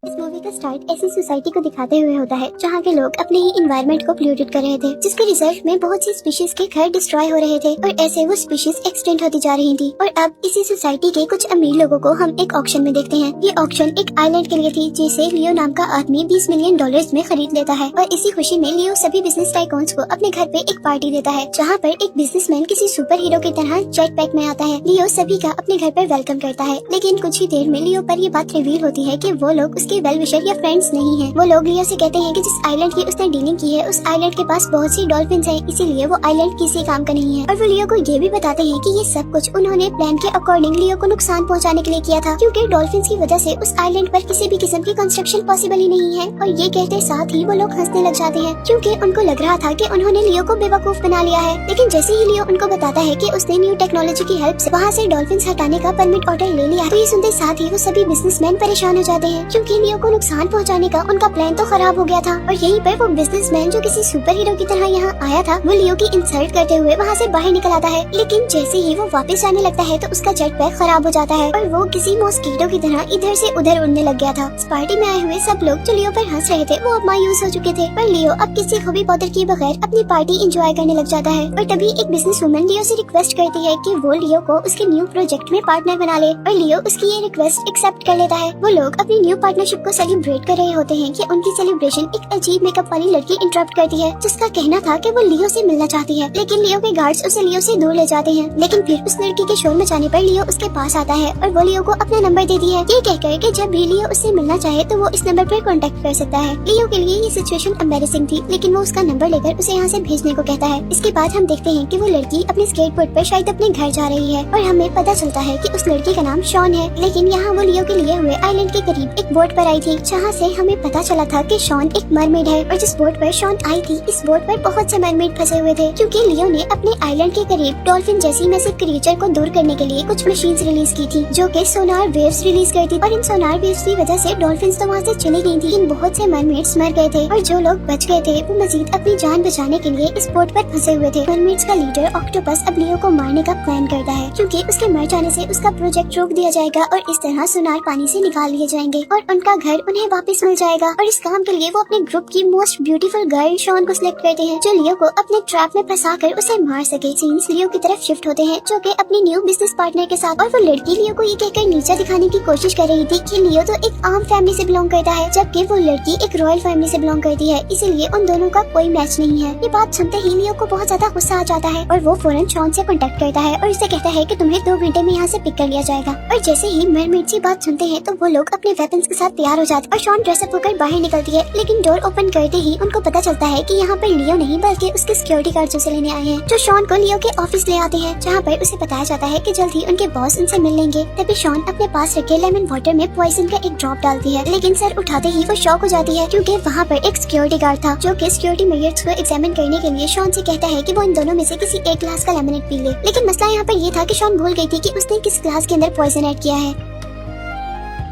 इस मूवी का स्टार्ट ऐसी सोसाइटी को दिखाते हुए होता है जहाँ के लोग अपने ही एनवायरनमेंट को पोल्यूटेड कर रहे थे, जिसके रिजल्ट में बहुत सी स्पीशीज के घर डिस्ट्रॉय हो रहे थे और ऐसे वो स्पीशीज एक्सटेंट होती जा रही थी। और अब इसी सोसाइटी के कुछ अमीर लोगों को हम एक ऑक्शन में देखते हैं। ये ऑक्शन एक आइलैंड के लिए थी जिसे लियो नाम का आदमी 20 मिलियन डॉलर्स में खरीद लेता है और इसी खुशी में लियो सभी बिजनेस टाइकून्स को अपने घर पे एक पार्टी देता है, जहाँ पर एक बिजनेसमैन किसी सुपर हीरो की तरह जेट पैक में आता है। लियो सभी का अपने घर पर वेलकम करता है, लेकिन कुछ ही देर में लियो पर ये बात रिवील होती है कि वो लोग उसके वेल विशर या फ्रेंड्स नहीं है। वो लोग लियो से कहते हैं कि जिस आइलैंड की उसने डीलिंग की है उस आइलैंड के पास बहुत सी डॉल्फिन्स हैं, इसीलिए वो आइलैंड किसी काम का नहीं है। और वो लियो को ये भी बताते हैं कि ये सब कुछ उन्होंने प्लान के अकॉर्डिंग लियो को नुकसान पहुंचाने के लिए किया था, क्योंकि डॉल्फिन्स की वजह से उस आइलैंड पर किसी भी किस्म की कंस्ट्रक्शन पॉसिबल ही नहीं है। और ये कहते साथ ही वो लोग हंसने लग जाते हैं, क्योंकि उनको लग रहा था कि उन्होंने लियो को बेवकूफ बना लिया है। लेकिन जैसे ही लियो उनको बताता है कि उसने न्यू टेक्नोलॉजी की हेल्प से वहाँ से डॉल्फिन्स हटाने का परमिट ऑर्डर ले लिया, तो ये सुनते साथ ही वो सभी बिजनेसमैन परेशान हो जाते हैं, क्योंकि लियो को नुकसान पहुंचाने का उनका प्लान तो खराब हो गया था। और यहीं पर वो बिजनेसमैन जो किसी सुपर हीरो की तरह यहाँ आया था, वो लियो की इंसल्ट करते हुए वहाँ से बाहर निकल आता है। लेकिन जैसे ही वो वापस जाने लगता है तो उसका जेट पैक खराब हो जाता है और वो किसी मॉस्किटो की तरह इधर से उधर उड़ने लग गया था। इस पार्टी में आए हुए सब लोग जो लियो पर हंस रहे थे वो अब मायूस हो चुके थे, पर लियो अब किसी को भी बॉदर किए बगैर अपनी पार्टी एंजॉय करने लग जाता है। और तभी एक बिजनेस वुमन लियो से रिक्वेस्ट करती है कि वो लियो को उसके न्यू प्रोजेक्ट में पार्टनर बना ले, और लियो उसकी ये रिक्वेस्ट एक्सेप्ट कर लेता है। वो लोग अपनी न्यू पार्टनरशिप को सेलिब्रेट कर रहे होते हैं कि उनकी सेलिब्रेशन एक अजीब मेकअप वाली लड़की इंटरप्ट करती है, जिसका कहना था कि वो लियो से मिलना चाहती है, लेकिन लियो के गार्ड्स उसे लियो से दूर ले जाते हैं। लेकिन फिर उस लड़की के शोर मचाने पर लियो उसके पास आता है और वो लियो को अपना नंबर देती है, ये कहकर कि जब भी लियो उससे मिलना चाहे तो वो इस नंबर पर कांटेक्ट कर सकता है। लियो के लिए ये सिचुएशन एम्बैरेसिंग थी, लेकिन वो उसका नंबर लेकर उसे यहाँ से भेजने को कहता है। इसके बाद हम देखते हैं कि वो लड़की अपने स्केटबोर्ड पर शायद अपने घर जा रही है और हमें पता चलता है कि उस लड़की का नाम शॉन है। लेकिन यहाँ वो लियो के लिए हुए आइलैंड के करीब एक बोट पर आई थी, जहाँ से हमें पता चला था कि शॉन एक मरमेड है। और जिस बोट पर शॉन आई थी, इस बोट पर बहुत से मरमेड फंसे हुए थे, क्योंकि लियो ने अपने आइलैंड के करीब डॉल्फिन जैसी मैसिव क्रिएचर को दूर करने के लिए कुछ मशीन्स रिलीज की थी, जो कि सोनार वेव्स रिलीज करती। और इन सोनार वेव्स की वजह से डॉल्फिन्स तो वहाँ से चली गई थी, इन बहुत से मरमेड्स मर गए थे और जो लोग बच गए थे वो मजीद अपनी जान बचाने के लिए इस बोट पर फंसे हुए थे। मरमेड्स का लीडर ऑक्टोपस अब लियो को मारने का प्लान करता है, क्योंकि उसके मर जाने से उसका प्रोजेक्ट रोक दिया जाएगा और इस तरह सोनार पानी से निकाल लिए जाएंगे और उनका घर उन्हें वापस मिल जाएगा। और इस काम के लिए वो अपने ग्रुप की मोस्ट ब्यूटीफुल गर्ल शॉन को सिलेक्ट करते हैं, जो लियो को अपने ट्रैप में फंसा कर उसे मार सके। सीन्स लियो की तरफ शिफ्ट होते हैं, जो कि अपने न्यू बिजनेस पार्टनर के साथ। और वो लड़की लियो को ये कहकर नीचा दिखाने की कोशिश कर रही थी कि लियो तो एक आम फैमिली से बिलोंग करता है, जबकि वो लड़की एक रॉयल फैमिली से बिलोंग करती है, इसीलिए उन दोनों का कोई मैच नहीं है। ये बात सुनते ही लियो को बहुत ज्यादा गुस्सा आ जाता है और वो फौरन शॉन से कांटेक्ट करता है और उसे कहता है कि तुम्हें 2 घंटे में यहाँ से पिक कर लिया जाएगा। और जैसे ही मरमेड्स ये बात सुनते हैं तो वो लोग अपने वेपन्स के साथ तैयार हो जाते हैं और शॉन ड्रेसअप होकर बाहर निकलती है। लेकिन डोर ओपन करते ही उनको पता चलता है कि यहाँ पर लियो नहीं बल्कि उसके सिक्योरिटी गार्ड उसे लेने आए हैं, जो शॉन को लियो के ऑफिस ले आते हैं, जहाँ पर उसे बताया जाता है कि जल्द ही उनके बॉस उनसे मिल लेंगे। तभी शॉन अपने पास रखे लेमन वाटर में पॉइजन का एक ड्रॉप डालती है, लेकिन सर उठाते ही वो शॉक हो जाती है, क्योंकि वहाँ पर एक सिक्योरिटी गार्ड था, जो कि सिक्योरिटी मेजर्स को एग्जामिन करने के लिए शॉन से कहता है कि वो इन दोनों में से किसी एक ग्लास का लेमनेड पी ले। लेकिन मसला यहाँ पर ये था कि शॉन भूल गई थी कि उसने किस ग्लास के अंदर पॉइजन ऐड किया है,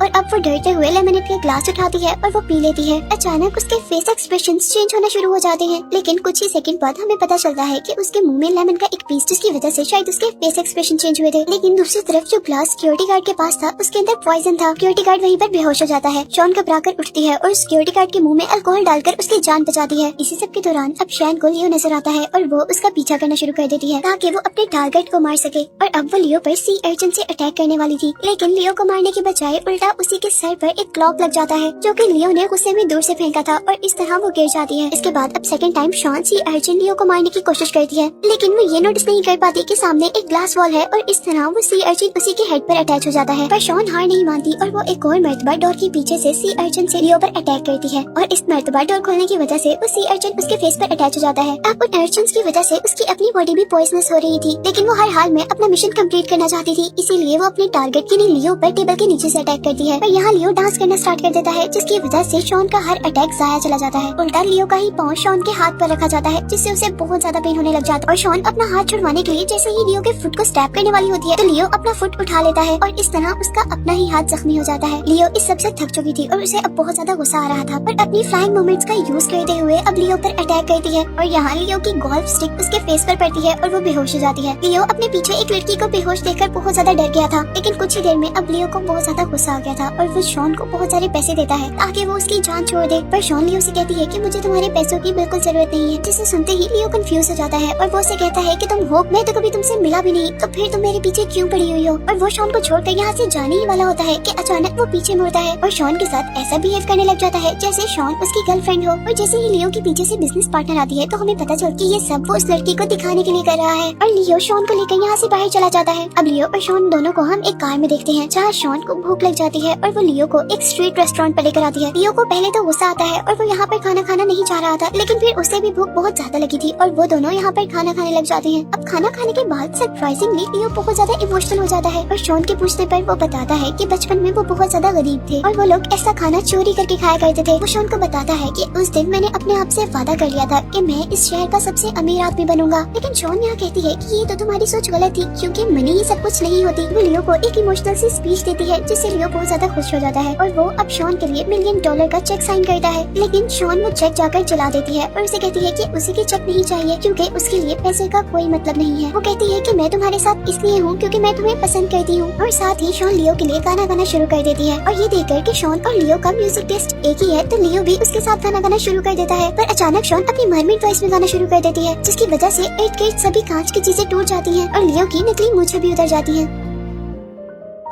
और अब वो डरते हुए लेमनेड के ग्लास उठाती है और वो पी लेती है। अचानक उसके फेस एक्सप्रेशंस चेंज होना शुरू हो जाते हैं, लेकिन कुछ ही सेकंड बाद हमें पता चलता है कि उसके मुंह में लेमन का एक पीस, जिसकी वजह से शायद उसके फेस एक्सप्रेशन चेंज हुए थे। लेकिन दूसरी तरफ जो ग्लास सिक्योरिटी गार्ड के पास था उसके अंदर पॉइजन था। सिक्योरिटी गार्ड वहीं पर बेहोश हो जाता है। शॉन घबराकर उठती है और सिक्योरिटी गार्ड के मुंह में अल्कोहल डालकर उसकी जान बचाती है। इसी सब के दौरान अब शैन को लियो नजर आता है और वो उसका पीछा करना शुरू कर देती है, ताकि वो अपने टारगेट को मार सके। और अब वो लियो पर सी अर्चिन से अटैक करने वाली थी, लेकिन लियो को मारने की बजाय उल्टा उसी के सर पर एक क्लॉक लग जाता है, जो कि लियो ने गुस्से में दूर से फेंका था और इस तरह वो गिर जाती है। इसके बाद अब second time Shaun sea urchin Leo को मारने की कोशिश करती है, लेकिन वो ये नोटिस नहीं कर पाती कि सामने एक ग्लास वॉल है और इस तरह वो सी अर्चिन उसी के हेड पर अटैच हो जाता है। पर शॉन हार नहीं मानती और वो एक और मर्तबा डोर के पीछे से सी अर्चिन से लियो पर अटैक करती है और इस मर्तबा डोर खोलने की वजह से वो सी अर्चिन उसके फेस पर अटैच हो जाता है। अब उन अर्चिन की वजह से उसकी अपनी बॉडी भी पॉइजनस हो रही थी, लेकिन वो हर हाल में अपना मिशन कंप्लीट करना चाहती थी, इसीलिए वो अपने टारगेट के लिए लियो पर टेबल के नीचे से अटैक करती है। पर यहाँ लियो डांस करना स्टार्ट कर देता है, जिसकी वजह से शॉन का हर अटैक जाया चला जाता है। उल्टा लियो का ही पाँव शॉन के हाथ पर रखा जाता है, जिससे उसे बहुत ज्यादा पेन होने लग जाता है। और शॉन अपना हाथ छुड़वाने के लिए जैसे ही लियो के फुट को स्टैप करने वाली होती है तो लियो अपना फुट उठा लेता है और इस तरह उसका अपना ही हाथ जख्मी हो जाता है। लियो इस सबसे थक चुकी थी और उसे अब बहुत ज्यादा गुस्सा आ रहा था, पर अपनी फ्लाइंग मोमेंट्स का यूज करते हुए अब लियो पर अटैक करती है और यहाँ लियो की गोल्फ स्टिक उसके फेस पर पड़ती है और वो बेहोश हो जाती है। लियो अपने पीछे एक लड़की को बेहोश देखकर बहुत ज्यादा डर गया था, लेकिन कुछ ही देर में अब लियो को बहुत ज्यादा गुस्सा आ गया गया था और वो शॉन को बहुत सारे पैसे देता है ताकि वो उसकी जान छोड़ दे। पर शॉन लियो से कहती है कि मुझे तुम्हारे पैसों की बिल्कुल जरूरत नहीं है, जिसे सुनते ही लियो कंफ्यूज हो जाता है और वो उसे कहता है कि तुम हो, मैं तो कभी तुमसे मिला भी नहीं, तो फिर तुम मेरे पीछे क्यों पड़ी हुई हो। और वो शॉन को छोड़कर यहाँ से जाने ही वाला होता है कि अचानक वो पीछे मुड़ता है और शॉन के साथ ऐसा बिहेव करने लग जाता है जैसे शॉन उसकी गर्लफ्रेंड हो। और जैसे ही लियो के पीछे से बिजनेस पार्टनर आती है तो हमें पता चलता है कि ये सब वो उस लड़की को दिखाने के लिए कर रहा है। और लियो शॉन को लेकर यहाँ से बाहर चला जाता है। अब लियो और शॉन दोनों को हम एक कार में देखते हैं जहाँ शॉन को भूख लग जाती है और वो लियो को एक स्ट्रीट रेस्टोरेंट पर लेकर आती है। लियो को पहले तो गुस्सा आता है और वो यहाँ पर खाना खाना नहीं चाह रहा था, लेकिन फिर उसे भी भूख बहुत ज्यादा लगी थी और वो दोनों यहाँ पर खाना खाने लग जाते हैं। अब खाना खाने के बाद सरप्राइजिंगली लियो बहुत ज्यादा इमोशनल हो जाता है और शॉन के पूछने पर वो बताता है कि बचपन में वो बहुत ज्यादा गरीब थे और वो लोग ऐसा खाना चोरी करके खाया करते थे। वो शॉन को बताता है कि उस दिन मैंने अपने आप से वादा कर लिया था कि मैं इस शहर का सबसे अमीर आदमी बनूंगा, लेकिन शॉन यहाँ कहती है कि ये तो तुम्हारी सोच गलत थी क्योंकि मनी ही सब कुछ नहीं होती। वो लियो को एक इमोशनल सी स्पीच देती है जिससे लियो बहुत ज्यादा खुश हो जाता है और वो अब शॉन के लिए $1 मिलियन का चेक साइन करता है, लेकिन शॉन वो चेक जाकर जला देती है और उसे कहती है कि उसे की चेक नहीं चाहिए क्योंकि उसके लिए पैसे का कोई मतलब नहीं है। वो कहती है कि मैं तुम्हारे साथ इसलिए हूँ क्योंकि मैं तुम्हें पसंद करती हूँ। और साथ ही शॉन लियो के लिए गाना गाना शुरू कर देती है और ये देखकर कि शॉन और लियो का म्यूजिक टेस्ट एक ही है तो लियो भी उसके साथ गाना गाना शुरू कर देता है। पर अचानक शॉन अपनी मरमेड वॉइस में गाना शुरू कर देती है जिसकी वजह से इर्द गिर्द सभी कांच की चीजें टूट जाती हैं और लियो की नकली मूंछें भी उतर जाती हैं।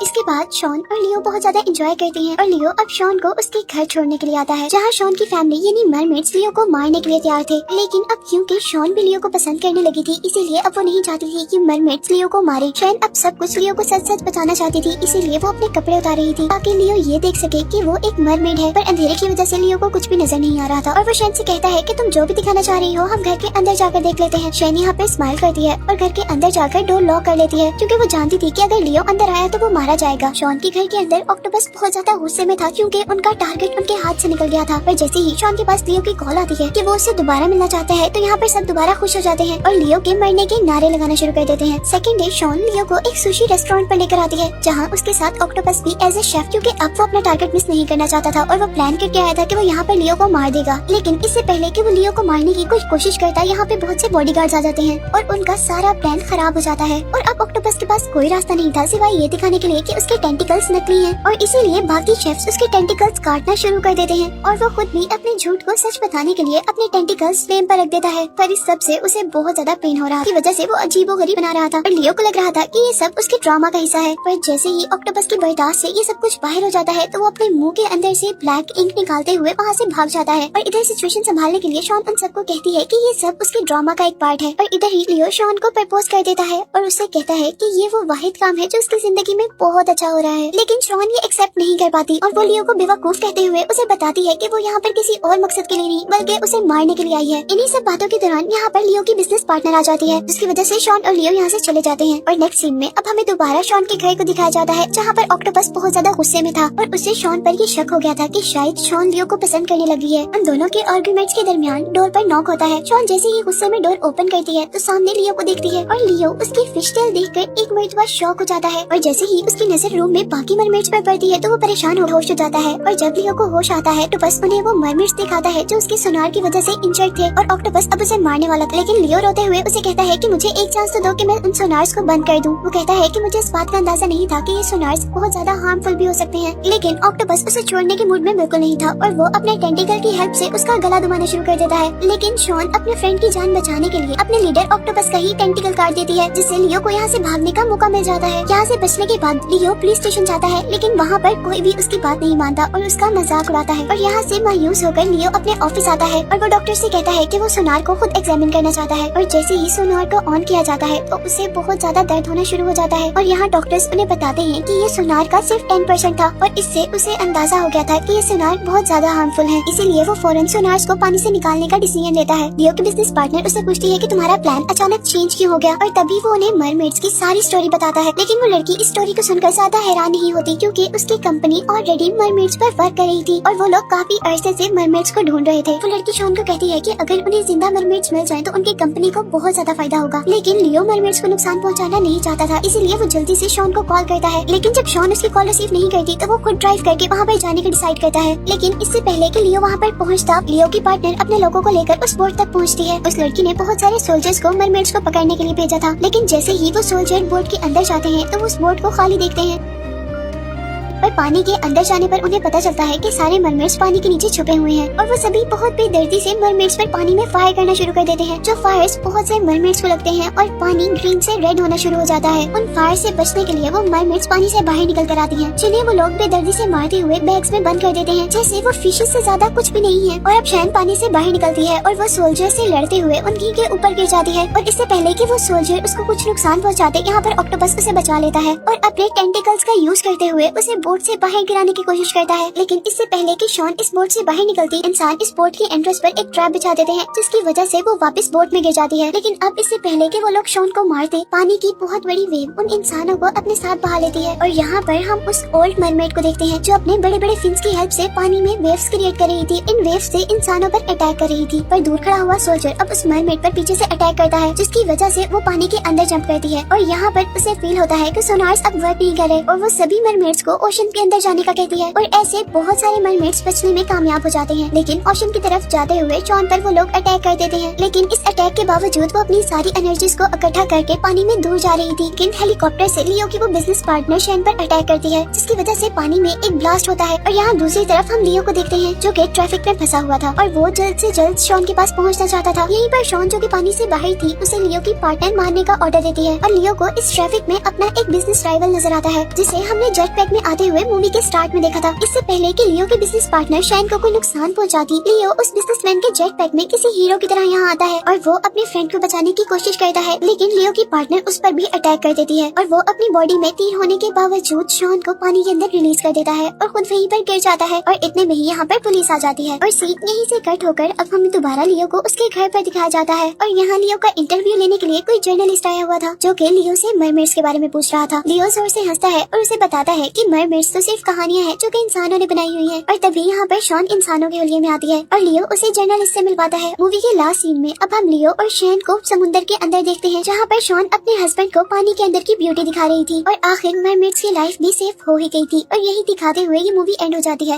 इसके बाद शॉन और लियो बहुत ज्यादा एंजॉय करते हैं और लियो अब शॉन को उसके घर छोड़ने के लिए आता है जहाँ शॉन की फैमिली यानी मरमेड्स लियो को मारने के लिए तैयार थे, लेकिन अब क्योंकि शॉन भी लियो को पसंद करने लगी थी इसीलिए अब वो नहीं चाहती थी कि मरमेड्स लियो को मारे। शॉन अब सब कुछ लियो को सच सच बताना चाहती थी, इसीलिए वो अपने कपड़े उतार रही थी ताकि लियो ये देख सके कि वो एक मरमेड है। पर अंधेरे की वजह से लियो को कुछ भी नजर नहीं आ रहा था और वो शॉन से कहता है कि तुम जो भी दिखाना चाह रही हो हम घर के अंदर जाकर देख लेते हैं। शॉन यहाँ पे स्माइल करती है और घर के अंदर जाकर डोर लॉक कर लेती है क्योंकि वो जानती थी कि अगर लियो अंदर आया तो वो मारा जाएगा। शॉन घर के अंदर ऑक्टोपस बहुत ज्यादा गुस्से में था क्योंकि उनका टारगेट उनके हाथ से निकल गया था। पर जैसे ही शॉन के पास लियो की कॉल आती है कि वो उससे दोबारा मिलना चाहता है तो यहाँ पर सब दोबारा खुश हो जाते हैं और लियो के मरने के नारे लगाना शुरू कर देते हैं। सेकंड डे शॉन लियो को एक सुशी रेस्टोरेंट पर लेकर आती है जहाँ उसके साथ ऑक्टोपस भी एज ए शेफ, क्योंकि अब वो अपना टारगेट मिस नहीं करना चाहता था और वो प्लान करके आया था कि वो यहाँ पर लियो को मार देगा। लेकिन इससे पहले कि वो लियो को मारने की कुछ कोशिश करता है यहाँ पे बहुत से बॉडीगार्ड्स आ जाते हैं और उनका सारा प्लान खराब हो जाता है और अब ऑक्टोपस के पास कोई रास्ता नहीं था सिवाय ये दिखाने के लिए कि उसके टेंटिकल्स नकली हैं और इसीलिए बाकी शेफ्स उसके टेंटिकल्स काटना शुरू कर देते हैं और वो खुद भी अपने झूठ को सच बताने के लिए अपने टेंटिकल्स फ्लेम पर रख देता है। पर इस सब से उसे बहुत ज्यादा पेन हो रहा की वजह से वो अजीबोगरीब बना रहा था और लियो को लग रहा था कि ये सब उसके ड्रामा का हिस्सा है। पर जैसे ही ऑक्टोपस की बर्दाश्त से ये सब कुछ बाहर हो जाता है तो वो अपने मुंह के अंदर से ब्लैक इंक निकालते हुए वहाँ से भाग जाता है और इधर सिचुएशन संभालने के लिए शॉन उन सबको कहती है कि ये सब उसके ड्रामा का एक पार्ट है। और इधर ही लियो शॉन को प्रपोज कर देता है और उससे कहता है कि ये वो वाहिद काम है जो उसकी जिंदगी में बहुत अच्छा हो रहा है, लेकिन शॉन ये एक्सेप्ट नहीं कर पाती और वो लियो को बेवकूफ कहते हुए उसे बताती है कि वो यहाँ पर किसी और मकसद के लिए नहीं बल्कि उसे मारने के लिए आई है। इन्हीं सब बातों के दौरान यहाँ पर लियो की बिजनेस पार्टनर आ जाती है जिसकी वजह से शॉन और लियो यहाँ से चले जाते हैं। और नेक्स्ट सीन में अब हमें दोबारा शॉन के घर को दिखाया जाता है जहाँ पर ऑक्टोपस बहुत ज्यादा गुस्से में था और उससे शॉन पर ये शक हो गया था कि शायद शॉन लियो को पसंद करने लगी है। उन दोनों के आर्गुमेंट्स के दरमियान डोर पर नॉक होता है। शॉन जैसे ही गुस्से में डोर ओपन करती है तो सामने लियो को देखती है और लियो उसकी फिश टेल देखकर एक मर्तबा शॉक हो जाता है और जैसे ही उसकी नजर रूम में बाकी मरमेड्स पर पड़ती है तो वो परेशान होश हो जाता है और जब लियो को होश आता है तो बस उन्हें वो मरमेड्स दिखाता है जो उसके सोनार की वजह से इंजर्ड थे और ऑक्टोपस अब उसे मारने वाला था। लेकिन लियो रोते हुए उसे कहता है कि मुझे एक चांस तो दो कि मैं उन सोनार्स को बंद कर दूं। वो कहता है कि मुझे इस बात का अंदाजा नहीं था कि ये सोनार्स बहुत ज्यादा हार्मफुल भी हो सकते हैं, लेकिन ऑक्टोपस उसे छोड़ने के मूड में बिल्कुल नहीं था और वो अपने टेंटिकल की हेल्प से उसका गला दबाना शुरू कर देता है। लेकिन शॉन अपने फ्रेंड की जान बचाने के लिए अपने लीडर ऑक्टोपस का ही टेंटिकल काट देती है जिससे लियो को यहाँ से भागने का मौका मिल जाता है। यहाँ से बचने के बाद लियो पुलिस स्टेशन जाता है लेकिन वहाँ पर कोई भी उसकी बात नहीं मानता और उसका मजाक उड़ाता है और यहाँ से मायूस होकर लियो अपने ऑफिस आता है और वो डॉक्टर से कहता है कि वो सोनार को खुद एग्जामिन करना चाहता है और जैसे ही सोनार को ऑन किया जाता है तो उसे बहुत ज्यादा दर्द होना शुरू हो जाता है और यहाँ डॉक्टर्स उन्हें बताते हैं कि ये सोनार का सिर्फ 10% था और इससे उसे अंदाजा हो गया था कि ये सोनार बहुत ज्यादा हार्मफुल है, इसीलिए वो फौरन सोनार्स को पानी से निकालने का डिसीजन लेता है। लियो की बिजनेस पार्टनर उससे पूछती है कि तुम्हारा प्लान अचानक चेंज क्यों हो गया और तभी वो उन्हें मरमेड्स की सारी स्टोरी बताता है। लेकिन वो लड़की इस स्टोरी को सुनकर ज्यादा हैरान नहीं होती क्योंकि उसकी कंपनी ऑलरेडी मरमेड्स पर वर्क कर रही थी और वो लोग काफी अरसे से मरमेड्स को ढूंढ रहे थे। वो लड़की शॉन को कहती है कि अगर उन्हें जिंदा मरमेड्स मिल जाएं तो उनकी कंपनी को बहुत ज्यादा फायदा होगा, लेकिन लियो मरमेड्स को नुकसान पहुंचाना नहीं चाहता था, इसीलिए वो जल्दी से शॉन को कॉल करता है। लेकिन जब शॉन उसकी कॉल रिसीव नहीं करती तो वो खुद ड्राइव करके वहाँ पर जाने का डिसाइड करता है। लेकिन इससे पहले कि लियो वहाँ पर पहुँचता, लियो की पार्टनर अपने लोगों को लेकर उस बोट तक पहुँचती है। उस लड़की ने बहुत सारे सोल्जर्स को मरमेड्स को पकड़ने के लिए भेजा था, लेकिन जैसे ही वो सोल्जर बोट के अंदर जाते हैं तो उस बोट को खाली देखते हैं। पर पर पानी के अंदर जाने पर उन्हें पता चलता है कि सारे मरमेड्स पानी के नीचे छुपे हुए हैं और वो सभी बहुत बेदर्दी से मरमेड्स पर पानी में फायर करना शुरू कर देते हैं। जो फायर्स बहुत से मरमेड्स को लगते हैं और पानी ग्रीन से रेड होना शुरू हो जाता है। उन फायर से बचने के लिए वो मरमेड्स पानी से बाहर निकल कर आती हैं, जिन्हें वो लोग बेदर्दी से मारते हुए बैग्स में बंद कर देते हैं, जैसे वो फिशेस से ज्यादा कुछ भी नहीं है। और अब शैन पानी से बाहर निकलती है और वो सोल्जर से लड़ते हुए उनकी के ऊपर गिर जाती है और इससे पहले कि वो सोल्जर उसको कुछ नुकसान पहुंचाते, यहाँ पर ऑक्टोपस उसे बचा लेता है और अपने टेंटिकल्स का यूज करते हुए उसे बोट से बाहर गिराने की कोशिश करता है। लेकिन इससे पहले कि शॉन इस बोट से बाहर निकलती, इंसान इस बोट की एंट्रेंस पर एक ट्रैप बिछा देते हैं, जिसकी वजह से वो वापस बोट में गिर जाती है। लेकिन अब इससे पहले कि वो लोग शॉन को मारते, पानी की बहुत बड़ी वेव उन इंसानों को अपने साथ बहा लेती है। और यहाँ पर हम उस ओल्ड मरमेड को देखते हैं जो अपने बड़े बड़े फिन्स की हेल्प से पानी में वेव्स क्रिएट कर रही थी। इन वेव्स से इंसानों पर अटैक कर रही थी, पर दूर खड़ा हुआ सोल्जर अब उस मरमेड पर पीछे से अटैक करता है, जिसकी वजह से वो पानी के अंदर जंप करती है। और यहाँ पर उसे फील होता है कि सोनार्स अब वर्क नहीं कर रहे और वो सभी मरमेड्स को ओशन के अंदर जाने का कहती है। और ऐसे बहुत सारे मरमेड्स बचने में कामयाब हो जाते हैं, लेकिन ओशन की तरफ जाते हुए शॉन पर वो लोग अटैक कर देते हैं। लेकिन इस अटैक के बावजूद वो अपनी सारी एनर्जीज को इकट्ठा करके पानी में दूर जा रही थी। लेकिन हेलीकॉप्टर से लियो की वो बिजनेस पार्टनर शैन पर अटैक करती है, जिसकी वजह से पानी में एक ब्लास्ट होता है। और यहाँ दूसरी तरफ हम लियो को देखते हैं जो कि ट्रैफिक में फंसा हुआ था और वो जल्द से जल्द शॉन के पास पहुँचना चाहता था। यहीं पर शॉन जो कि पानी से बाहर थी उसे लियो की पार्टनर मारने का ऑर्डर देती है और लियो को इस ट्रैफिक में अपना एक बिजनेस राइवल नजर आता है, जिसे हमने जेट पैक में आते हुए मूवी के स्टार्ट में देखा था। इससे पहले कि लियो के बिजनेस पार्टनर शैन को कोई नुकसान पहुंचाती, लियो उस बिजनेसमैन के जेट पैक में किसी हीरो की तरह यहाँ आता है और वो अपने फ्रेंड को बचाने की कोशिश करता है। लेकिन लियो की पार्टनर उस पर भी अटैक कर देती है और वो अपनी बॉडी में तीर होने के बावजूद शॉन को पानी के अंदर रिलीज कर देता है और खुद वहीं पर गिर जाता है। और इतने में ही यहाँ पर पुलिस आ जाती है और सीन यहीं से कट होकर अब हमें दोबारा लियो को उसके घर पर दिखाया जाता है। और यहाँ लियो का इंटरव्यू लेने के लिए कोई जर्नलिस्ट आया हुआ था जो कि लियो से मरमेड्स के बारे में पूछ रहा था। लियो जोर से हंसता है और उसे बताता है कि मरमेड्स तो सिर्फ कहानियां हैं जो कि इंसानों ने बनाई हुई है। और तभी यहाँ पर शॉन इंसानों के हुलिये में आती है और लियो उसे जर्नलिस्ट से मिलवाता है। मूवी के लास्ट सीन में अब हम लियो और शैन को समुद्र के अंदर देखते हैं, जहाँ पर शॉन अपने हस्बैंड को पानी के अंदर की ब्यूटी दिखा रही थी और आखिर मरमेड्स की लाइफ भी सेफ हो ही गई थी। और यही दिखाते हुए ये मूवी एंड हो जाती है।